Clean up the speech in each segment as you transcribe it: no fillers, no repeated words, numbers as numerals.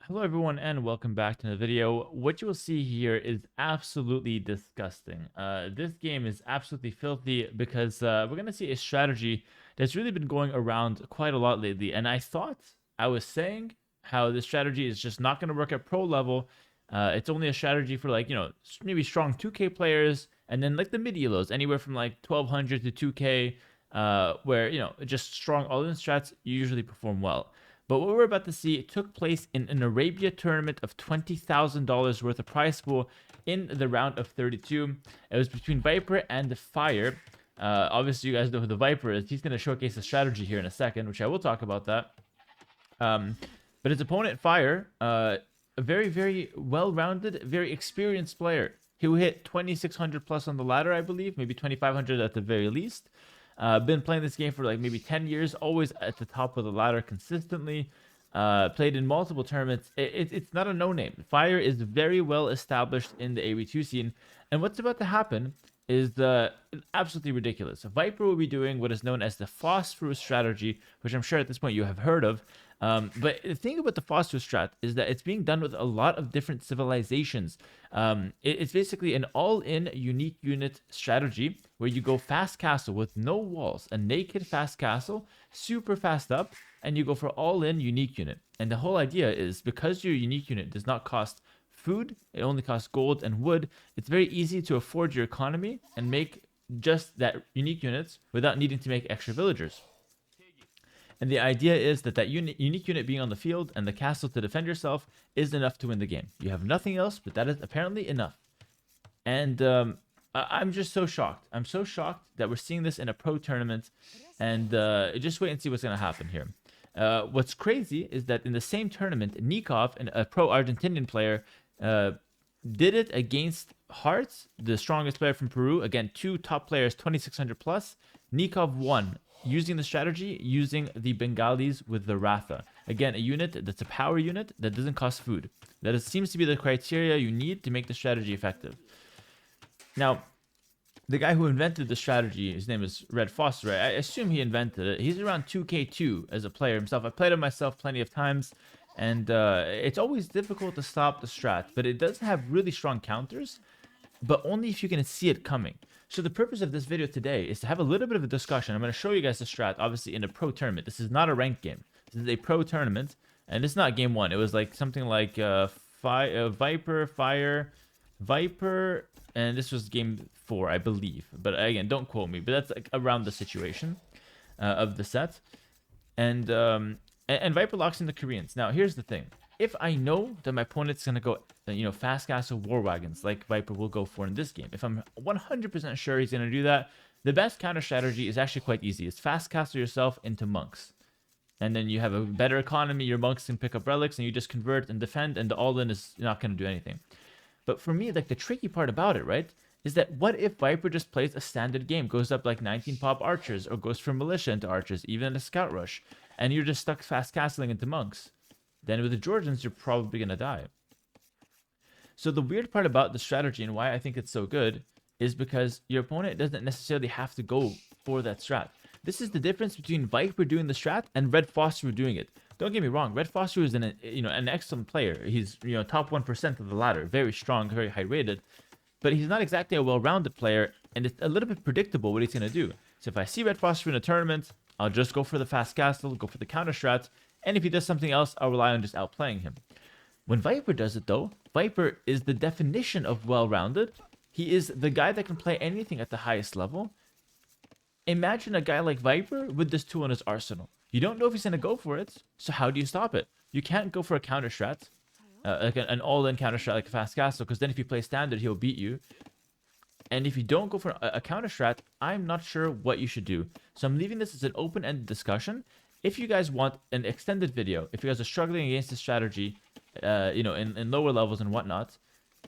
Hello everyone and welcome back to the video. What you will see here is absolutely disgusting. This game is absolutely filthy because we're going to see a strategy that's really been going around quite a lot lately. And I was saying how this strategy is just not going to work at pro level. It's only a strategy for maybe strong 2K players and then like the mid elos, anywhere from like 1200 to 2K, where, just strong all-in strats usually perform well. But what we're about to see took place in an Arabia tournament of $20,000 worth of prize pool in the round of 32. It was between Viper and Fire. Obviously, you guys know who the Viper is. He's going to showcase a strategy here in a second, which I will talk about that. But his opponent, Fire, a very, very well-rounded, very experienced player. He will hit 2,600 plus on the ladder, I believe, maybe 2,500 at the very least. Been playing this game for like maybe 10 years, always at the top of the ladder consistently. Played in multiple tournaments. It's not a no-name. Fire is very well established in the AoE2 scene. And what's about to happen is absolutely ridiculous. Viper will be doing what is known as the Phospher strategy, which I'm sure at this point you have heard of. But the thing about the Phospher strat is that it's being done with a lot of different civilizations. It's basically an all-in unique unit strategy where you go fast castle with no walls, a naked fast castle, super fast up, and you go for all-in unique unit. And the whole idea is because your unique unit does not cost food, it only costs gold and wood, it's very easy to afford your economy and make just that unique units without needing to make extra villagers. And the idea is that unique unit being on the field and the castle to defend yourself is enough to win the game. You have nothing else, but that is apparently enough. And I'm just so shocked. I'm so shocked that we're seeing this in a pro tournament. And just wait and see what's going to happen here. What's crazy is that in the same tournament, Nikov, a pro Argentinian player, did it against Hearts, the strongest player from Peru. Again, two top players, 2,600 plus. Nikov won using the strategy, using the Bengalis with the Ratha. Again, a unit that's a power unit that doesn't cost food. Seems to be the criteria you need to make the strategy effective. Now, the guy who invented the strategy, his name is Red Phospher. I assume he invented it. He's around 2K2 as a player himself. I played him myself plenty of times, and it's always difficult to stop the strat, but it does have really strong counters, but only if you can see it coming. So the purpose of this video today is to have a little bit of a discussion. I'm going to show you guys the strat, obviously in a pro tournament. This is not a ranked game. This is a pro tournament, and it's not game one. It was like something like Viper, Fire, Viper, and this was game 4, I believe. But again, don't quote me. But that's like around the situation of the set, and Viper locks in the Koreans. Now here's the thing. If I know that my opponent's going to go, fast castle war wagons like Viper will go for in this game, if I'm 100% sure he's going to do that, the best counter strategy is actually quite easy. It's fast castle yourself into monks. And then you have a better economy. Your monks can pick up relics and you just convert and defend, and the all-in is not going to do anything. But for me, like the tricky part about it, right, is that what if Viper just plays a standard game, goes up like 19 pop archers, or goes from militia into archers, even a scout rush, and you're just stuck fast castling into monks? Then with the Georgians, you're probably going to die. So the weird part about the strategy and why I think it's so good is because your opponent doesn't necessarily have to go for that strat. This is the difference between Viper doing the strat and Red Phospher doing it. Don't get me wrong, Red Phospher is an excellent player. He's top 1% of the ladder, very strong, very high rated, but he's not exactly a well-rounded player, and it's a little bit predictable what he's going to do. So if I see Red Phospher in a tournament, I'll just go for the fast castle, go for the counter strat, and if he does something else, I'll rely on just outplaying him. When Viper does it, though, Viper is the definition of well-rounded. He is the guy that can play anything at the highest level. Imagine a guy like Viper with this tool in his arsenal. You don't know if he's going to go for it, so how do you stop it? You can't go for a counter strat, like an all-in counter strat like a fast castle, because then if you play standard, he'll beat you. And if you don't go for a counter strat, I'm not sure what you should do. So I'm leaving this as an open-ended discussion. If you guys want an extended video, if you guys are struggling against this strategy, in lower levels and whatnot,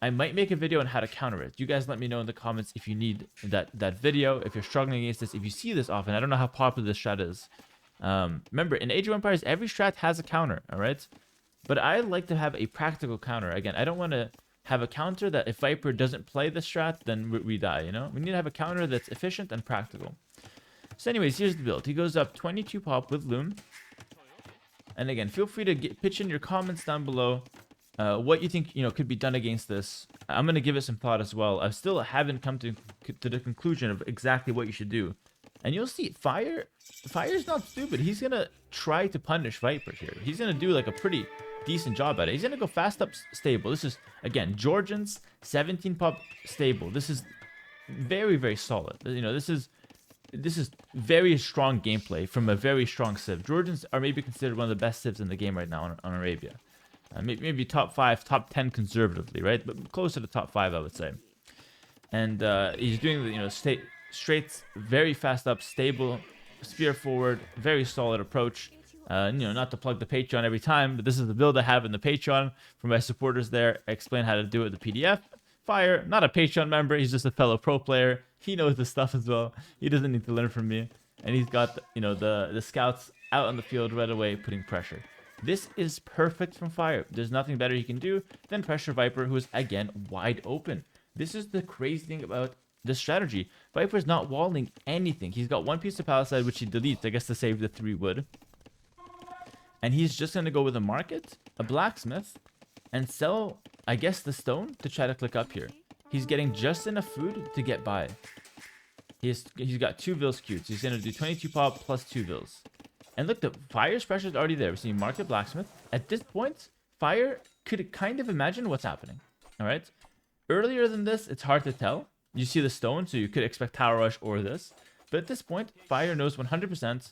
I might make a video on how to counter it. You guys let me know in the comments if you need that video, if you're struggling against this, if you see this often. I don't know how popular this strat is. Remember, in Age of Empires, every strat has a counter, all right? But I like to have a practical counter. Again, I don't want to have a counter that if Viper doesn't play the strat, then we die, We need to have a counter that's efficient and practical. So anyways, here's the build. He goes up 22 pop with Loom. And again, feel free to pitch in your comments down below. What you think could be done against this. I'm gonna give it some thought as well. I still haven't come to the conclusion of exactly what you should do. And you'll see, Fire's not stupid. He's gonna try to punish Viper here. He's gonna do like a pretty decent job at it. He's gonna go fast up stable. This is again Georgian's 17 pop stable. This is very, very solid. This is very strong gameplay from a very strong civ. Georgians are maybe considered one of the best civs in the game right now on Arabia. Maybe top 5, top 10 conservatively, right? But close to the top 5, I would say. And he's doing the straight, very fast up, stable, spear forward, very solid approach. Not to plug the Patreon every time, but this is the build I have in the Patreon for my supporters there. I explain how to do it with the PDF. Fire, not a Patreon member, he's just a fellow pro player. He knows this stuff as well. He doesn't need to learn from me. And he's got, the scouts out on the field right away, putting pressure. This is perfect from Fire. There's nothing better he can do than pressure Viper, who is, again, wide open. This is the crazy thing about this strategy. Viper's not walling anything. He's got one piece of palisade, which he deletes, I guess, to save the 3 wood. And he's just going to go with a market, a blacksmith, and sell, I guess, the stone to try to click up here. He's getting just enough food to get by. He's got 2 Vils queued, so he's going to do 22 pop plus 2 Vils. And look, the Fire's pressure is already there. We're seeing market blacksmith. At this point, Fire could kind of imagine what's happening. All right? Earlier than this, it's hard to tell. You see the stone, so you could expect Tower Rush or this. But at this point, Fire knows 100%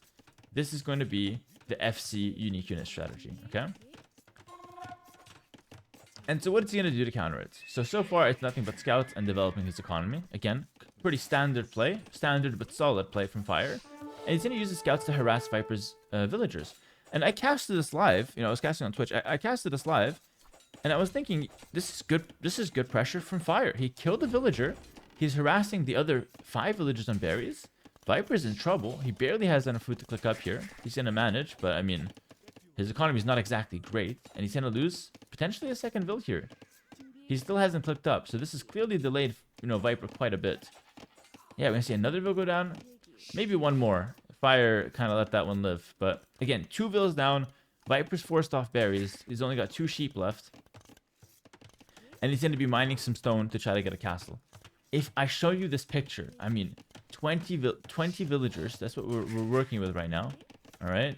this is going to be the FC unique unit strategy, okay? And so what is he going to do to counter it? So far, it's nothing but scouts and developing his economy. Again, pretty standard play. Standard but solid play from Fire. And he's going to use the scouts to harass Viper's villagers. And I casted this live. I was casting on Twitch. I casted this live. And I was thinking, this is good pressure from Fire. He killed the villager. He's harassing the other 5 villagers on berries. Viper's in trouble. He barely has enough food to click up here. He's going to manage, but I mean, his economy is not exactly great. And he's going to lose potentially a second vill here. He still hasn't clicked up. So this is clearly delayed, Viper quite a bit. Yeah, we're going to see another vill go down. Maybe one more. Fire kind of let that one live. But again, 2 vills down. Viper's forced off berries. He's only got 2 sheep left. And he's going to be mining some stone to try to get a castle. If I show you this picture, I mean, 20 villagers. That's what we're working with right now. All right.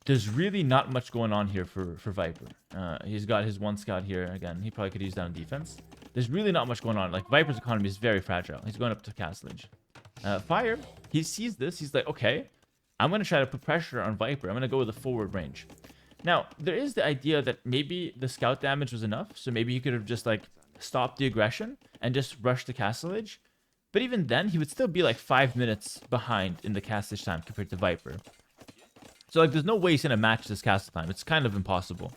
There's really not much going on here for Viper. He's got his 1 scout here. Again, he probably could use that on defense. There's really not much going on. Like, Viper's economy is very fragile. He's going up to castle age. Fire, he sees this. He's like, okay, I'm going to try to put pressure on Viper. I'm going to go with a forward range. Now, there is the idea that maybe the scout damage was enough. So maybe he could have just, like, stopped the aggression and just rushed the castle age. But even then, he would still be, like, 5 minutes behind in the castle age time compared to Viper. So, like, there's no way he's going to match this castle time. It's kind of impossible.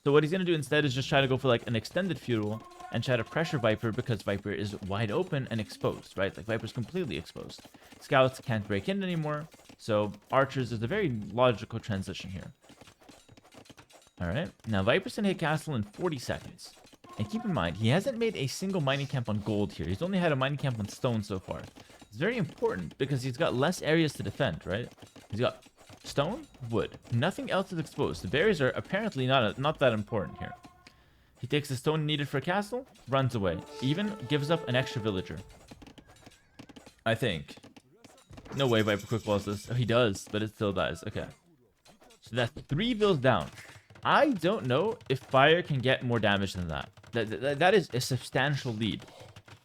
So what he's going to do instead is just try to go for, like, an extended feudal and try to pressure Viper because Viper is wide open and exposed, right? Like, Viper's completely exposed. Scouts can't break in anymore. So archers is a very logical transition here. All right. Now, Viper's going to hit castle in 40 seconds. And keep in mind, he hasn't made a single mining camp on gold here. He's only had a mining camp on stone so far. It's very important because he's got less areas to defend, right? He's got stone, wood. Nothing else is exposed. The berries are apparently not that important here. He takes the stone needed for a castle, runs away. Even gives up an extra villager. I think. No way Viper quick walls this. Oh, he does, but it still dies. Okay. So that's 3 vills down. I don't know if Fire can get more damage than that. That is a substantial lead.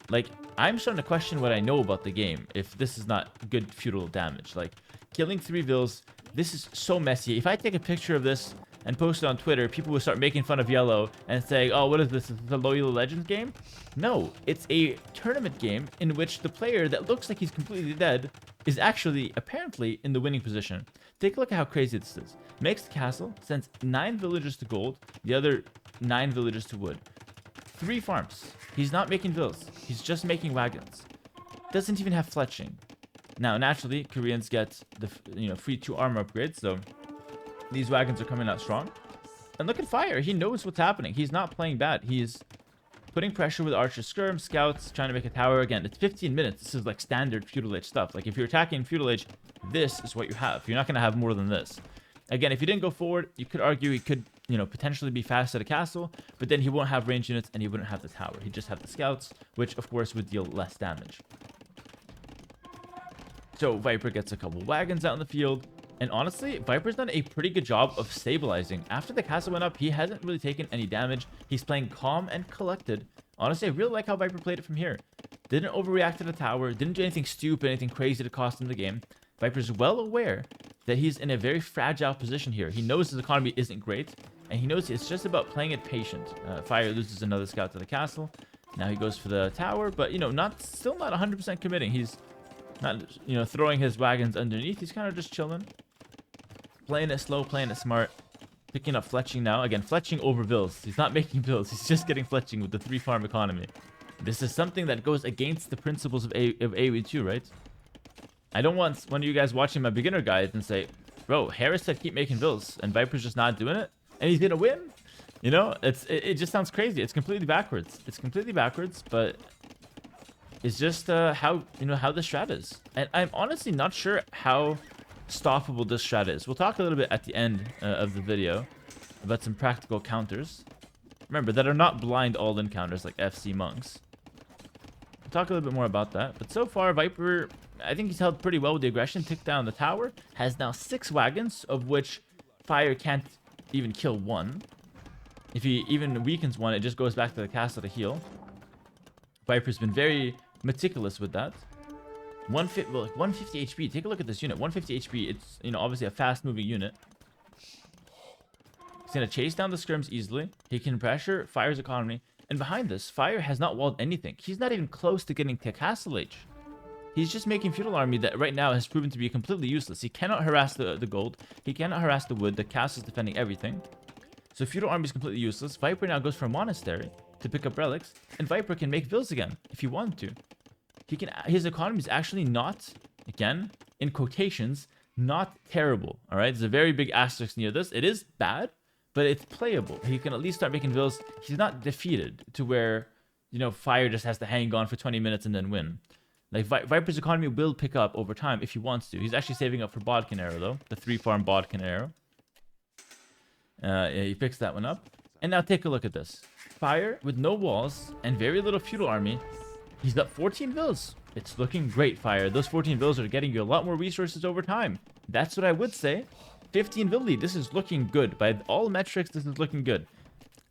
Like, I'm starting to question what I know about the game if this is not good feudal damage. Like, killing 3 vills, this is so messy. If I take a picture of this and post it on Twitter, people will start making fun of Yellow and saying, oh, what is this? Is this a Loyal Legends game? No, it's a tournament game in which the player that looks like he's completely dead is actually, apparently, in the winning position. Take a look at how crazy this is. Makes the castle, sends 9 villagers to gold, the other 9 villagers to wood. 3 farms. He's not making vills. He's just making wagons. Doesn't even have fletching. Now, naturally, Koreans get the free 2 armor upgrades, so these wagons are coming out strong. And look at Fire. He knows what's happening. He's not playing bad. He's putting pressure with archer skirm, scouts, trying to make a tower. Again, it's 15 minutes. This is like standard feudal age stuff. Like, if you're attacking feudal age, this is what you have. You're not going to have more than this. Again, if he didn't go forward, you could argue he could, potentially be fast at a castle, but then he won't have range units and he wouldn't have the tower. He'd just have the scouts, which of course would deal less damage. So Viper gets a couple wagons out in the field. And honestly, Viper's done a pretty good job of stabilizing. After the castle went up, he hasn't really taken any damage. He's playing calm and collected. Honestly, I really like how Viper played it from here. Didn't overreact to the tower, didn't do anything stupid, anything crazy to cost him the game. Viper's well aware that he's in a very fragile position here. He knows his economy isn't great, and he knows it's just about playing it patient. Fire loses another scout to the castle. Now he goes for the tower, but, still not 100% committing. He's not, throwing his wagons underneath. He's kind of just chilling. Playing it slow, playing it smart. Picking up fletching now. Again, fletching over vills. He's not making vills. He's just getting fletching with the 3-farm economy. This is something that goes against the principles of AoE2, right? I don't want one of you guys watching my beginner guide and say, bro, Hera said keep making vills, and Viper's just not doing it, and he's gonna win? It just sounds crazy. It's completely backwards. It's completely backwards, but it's just how the strat is. And I'm honestly not sure how stoppable this strat is. We'll talk a little bit at the end of the video about some practical counters. Remember, that are not blind all-in counters like FC monks. We'll talk a little bit more about that. But so far, Viper, I think he's held pretty well with the aggression. Ticked down the tower. Has now 6 wagons, of which Fire can't even kill 1. If he even weakens 1, it just goes back to the castle to heal. Viper's been very meticulous with that. 150 HP. Take a look at this unit. 150 HP. It's, obviously a fast-moving unit. He's going to chase down the scrims easily. He can pressure Fire's economy. And behind this, Fire has not walled anything. He's not even close to getting to Castle Age. He's just making Feudal Army that right now has proven to be completely useless. He cannot harass the gold. He cannot harass the wood. The castle's defending everything. So Feudal Army is completely useless. Viper now goes for a Monastery to pick up relics. And Viper can make vills again if he wanted to. His economy is actually not, again, in quotations, not terrible. All right, there's a very big asterisk near this. It is bad, but it's playable. He can at least start making vills. He's not defeated to where, Fire just has to hang on for 20 minutes and then win. Like, Viper's economy will pick up over time if he wants to. He's actually saving up for Bodkin Arrow, though. The 3-farm Bodkin Arrow. He picks that one up. And now take a look at this. Fire, with no walls and very little Feudal Army, he's got 14 vills. It's looking great, Fire. Those 14 vills are getting you a lot more resources over time. That's what I would say. 15 vill lead. This is looking good. By all metrics, this is looking good.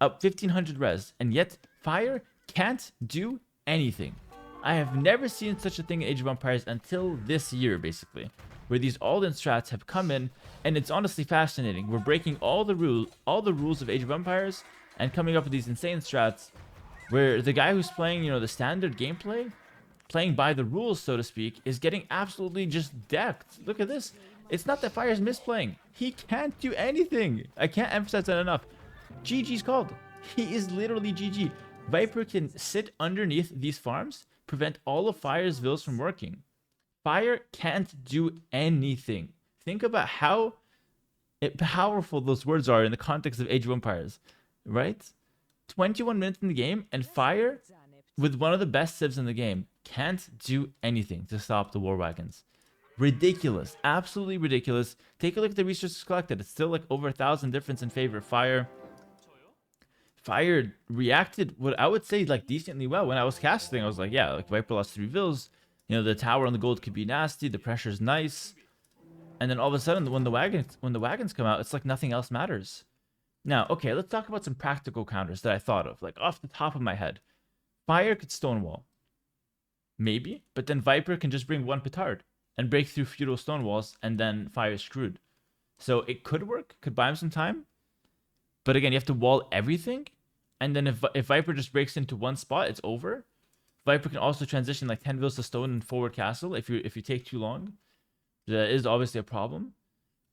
Up 1500 res. And yet, Fire can't do anything. I have never seen such a thing in Age of Empires until this year, basically. Where these all-in strats have come in. And it's honestly fascinating. We're breaking all the rules of Age of Empires and coming up with these insane strats where the guy who's playing, the standard gameplay, playing by the rules, so to speak, is getting absolutely just decked. Look at this. It's not that Fire's misplaying. He can't do anything. I can't emphasize that enough. GG's called. He is literally GG. Viper can sit underneath these farms, prevent all of Fire's vills from working. Fire can't do anything. Think about how powerful those words are in the context of Age of Empires, right? 21 minutes in the game, and Fire, with one of the best civs in the game, can't do anything to stop the war wagons. Ridiculous. Absolutely ridiculous. Take a look at the resources collected. It's still like over 1,000 difference in favor of Fire. Fire reacted, what I would say, like decently well. When I was casting, I was like, yeah, like Viper lost 3 vills. The tower on the gold could be nasty. The pressure's nice. And then all of a sudden, when the wagons come out, it's like nothing else matters. Now, okay, let's talk about some practical counters that I thought of, like off the top of my head. Fire could stonewall. Maybe, but then Viper can just bring 1 petard and break through feudal stone walls, and then Fire's screwed. So it could work, could buy him some time. But again, you have to wall everything. And then if Viper just breaks into 1 spot, it's over. Viper can also transition like 10 vills to stone and forward castle if you take too long. That is obviously a problem.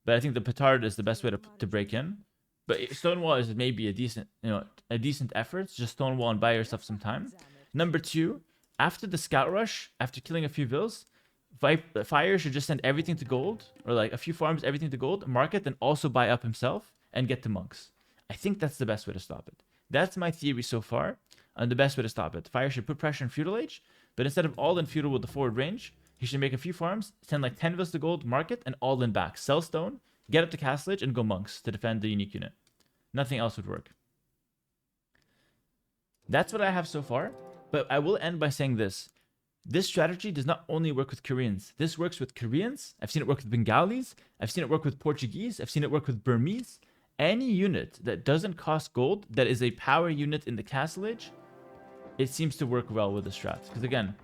But I think the petard is the best way to break in. But Stonewall is maybe a decent effort. Just Stonewall and buy yourself some time. Number 2, after the scout rush, after killing a few vills, Fire should just send everything to gold, or like a few farms, everything to gold, mark it, then also buy up himself and get the monks. I think that's the best way to stop it. That's my theory so far, and the best way to stop it. Fire should put pressure in Feudal Age, but instead of all in Feudal with the forward range, he should make a few farms, send like 10 vills to gold, mark it, and all in back. Sell stone, get up to Castle Age and go monks to defend the unique unit. Nothing else would work. That's what I have so far, but I will end by saying this. This strategy does not only work with Koreans. This works with Koreans. I've seen it work with Bengalis. I've seen it work with Portuguese. I've seen it work with Burmese. Any unit that doesn't cost gold, that is a power unit in the Castle Age, it seems to work well with the strats. Because again,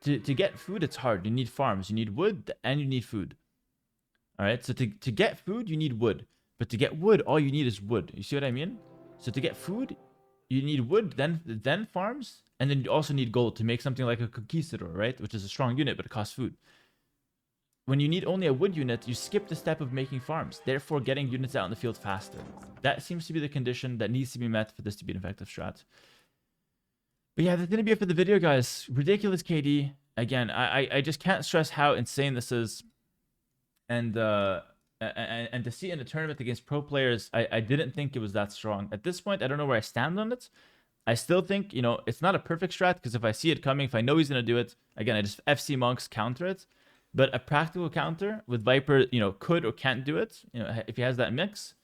to get food, it's hard. You need farms. You need wood, and you need food. All right? So to get food, you need wood. But to get wood, all you need is wood. You see what I mean? So to get food, you need wood, then farms, and then you also need gold to make something like a conquistador, right? Which is a strong unit, but it costs food. When you need only a wood unit, you skip the step of making farms, therefore getting units out in the field faster. That seems to be the condition that needs to be met for this to be an effective strat. But yeah, that's going to be it for the video, guys. Ridiculous KD. Again, I just can't stress how insane this is. And to see in a tournament against pro players, I didn't think it was that strong. At this point, I don't know where I stand on it. I still think, you know, it's not a perfect strat, because if I see it coming, if I know he's going to do it, again, I just FC monks, counter it. But a practical counter with Viper, you know, could or can't do it. You know, if he has that mix,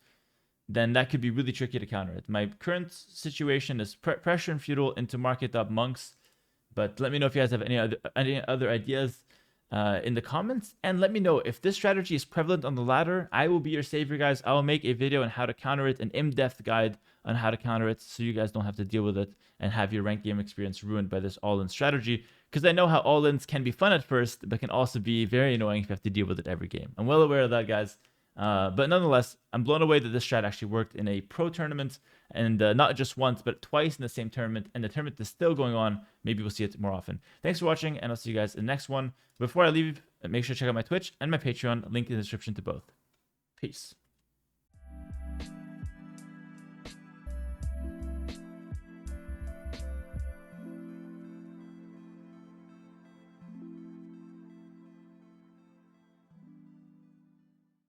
then that could be really tricky to counter it. My current situation is pressure and feudal into market up monks. But let me know if you guys have any other ideas in the comments, and let me know if this strategy is prevalent on the ladder. I will be your savior, guys. I will make a video on how to counter it, an in-depth guide on how to counter it, so you guys don't have to deal with it and have your ranked game experience ruined by this all-in strategy, because I know how all-ins can be fun at first, but can also be very annoying if you have to deal with it every game. I'm well aware of that, guys. But nonetheless, I'm blown away that this strat actually worked in a pro tournament, and not just once, but twice in the same tournament, and the tournament is still going on. Maybe we'll see it more often. Thanks for watching, and I'll see you guys in the next one. Before I leave, make sure to check out my Twitch and my Patreon, link in the description to both. Peace.